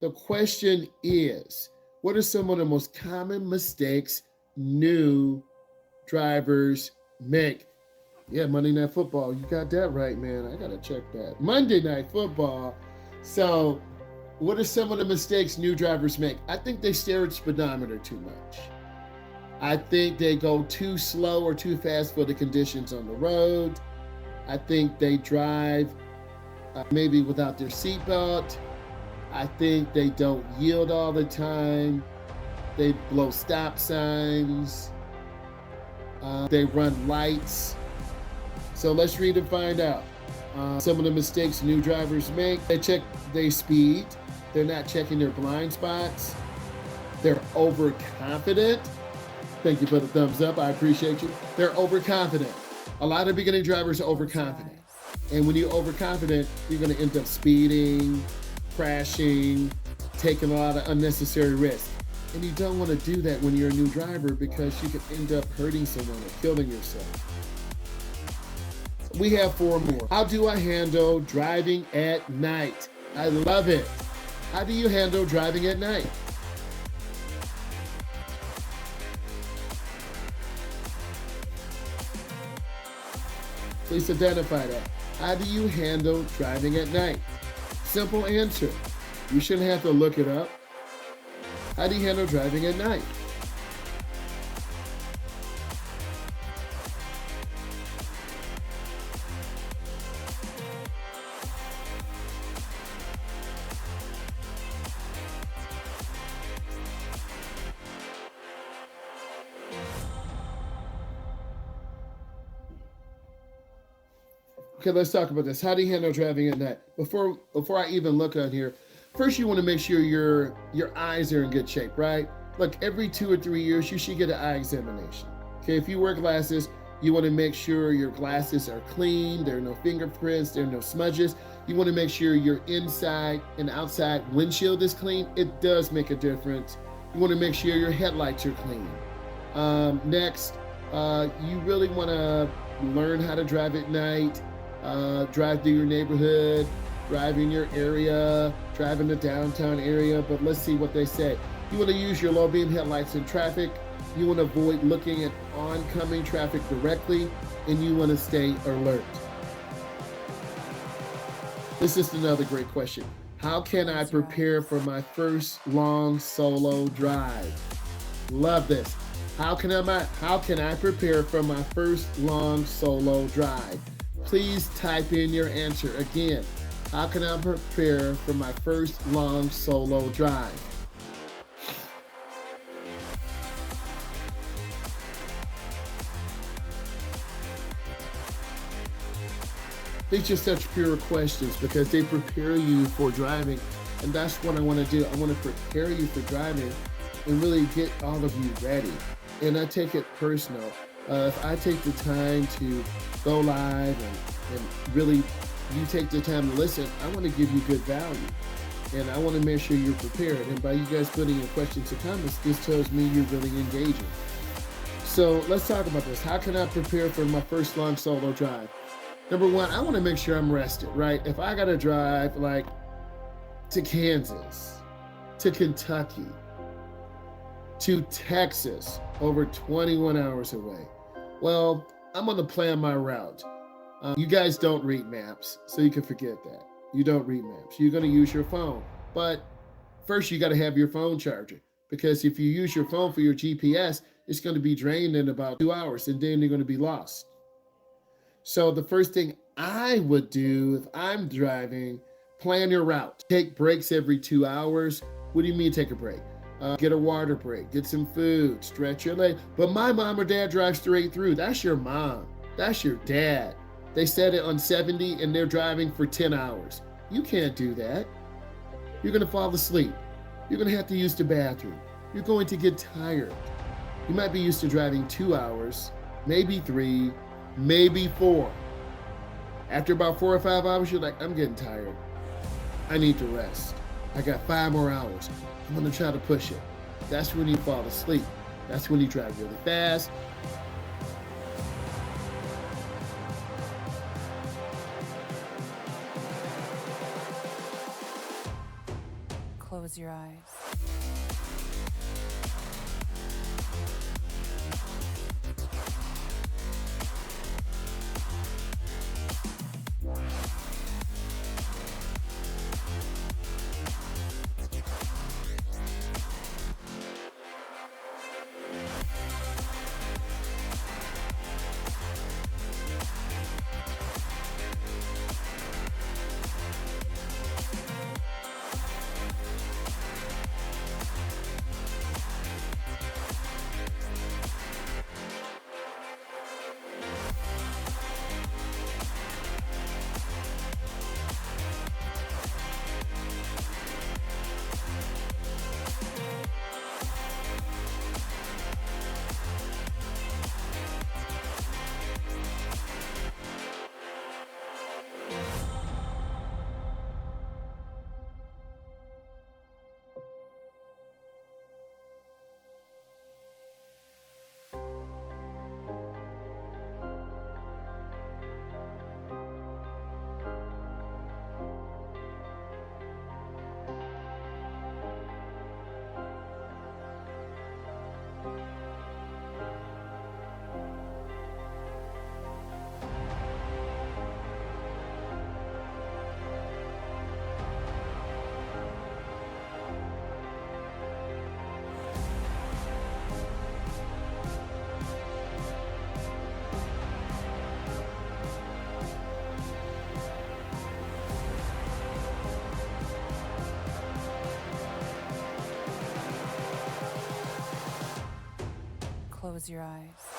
The question is, what are some of the most common mistakes new drivers make? Yeah, Monday Night Football. You got that right, man. I got to check that. Monday Night Football. So, what are some of the mistakes new drivers make? I think they stare at speedometer too much. I think they go too slow or too fast for the conditions on the road. I think they drive maybe without their seatbelt. I think they don't yield all the time. They blow stop signs. They run lights. So let's read and find out. Some of the mistakes new drivers make. They check their speed. They're not checking their blind spots. They're overconfident. Thank you for the thumbs up. I appreciate you. They're overconfident. A lot of beginning drivers are overconfident. And when you're overconfident, you're going to end up speeding, crashing, taking a lot of unnecessary risks. And you don't want to do that when you're a new driver because you could end up hurting someone or killing yourself. We have 4 more. How do I handle driving at night? I love it. How do you handle driving at night? Please identify that. How do you handle driving at night? Simple answer. You shouldn't have to look it up. How do you handle driving at night? Okay, let's talk about this. How do you handle driving at night? Before I even look on here, first you want to make sure your eyes are in good shape, right? Look, every 2 or 3 years you should get an eye examination. Okay, if you wear glasses, you want to make sure your glasses are clean, there are no fingerprints, there are no smudges. You want to make sure your inside and outside windshield is clean. It does make a difference. You want to make sure your headlights are clean. Next, you really want to learn how to drive at night. Drive through your neighborhood, drive in your area, drive in the downtown area, but let's see what they say. You want to use your low beam headlights in traffic. You want to avoid looking at oncoming traffic directly, and you want to stay alert. This is another great question. How can I prepare for my first long solo drive? Love this. How can I prepare for my first long solo drive? Please type in your answer again. How can I prepare for my first long solo drive? These are such pure questions because they prepare you for driving. And that's what I want to do. I want to prepare you for driving and really get all of you ready. And I take it personal. If I take the time to go live and really you take the time to listen, I want to give you good value. And I want to make sure you're prepared. And by you guys putting in questions and comments, this tells me you're really engaging. So let's talk about this. How can I prepare for my first long solo drive? Number one, I want to make sure I'm rested, right? If I got to drive like to Kansas, to Kentucky, to Texas, over 21 hours away, well, I'm going to plan my route. You guys don't read maps, so you can forget that. You don't read maps. You're going to use your phone. But first, you got to have your phone charger, because if you use your phone for your GPS, it's going to be drained in about 2 hours, and then you're going to be lost. So the first thing I would do if I'm driving, plan your route. Take breaks every 2 hours. What do you mean take a break? Get a water break, get some food, stretch your leg. But my mom or dad drives straight through. That's your mom. That's your dad. They set it on 70 and they're driving for 10 hours. You can't do that. You're going to fall asleep. You're going to have to use the bathroom. You're going to get tired. You might be used to driving 2 hours, maybe 3, maybe 4. After about 4 or 5 hours, you're like, I'm getting tired. I need to rest. I got 5 more hours. I'm going to try to push it. That's when you fall asleep. That's when you drive really fast. Close your eyes. Close your eyes.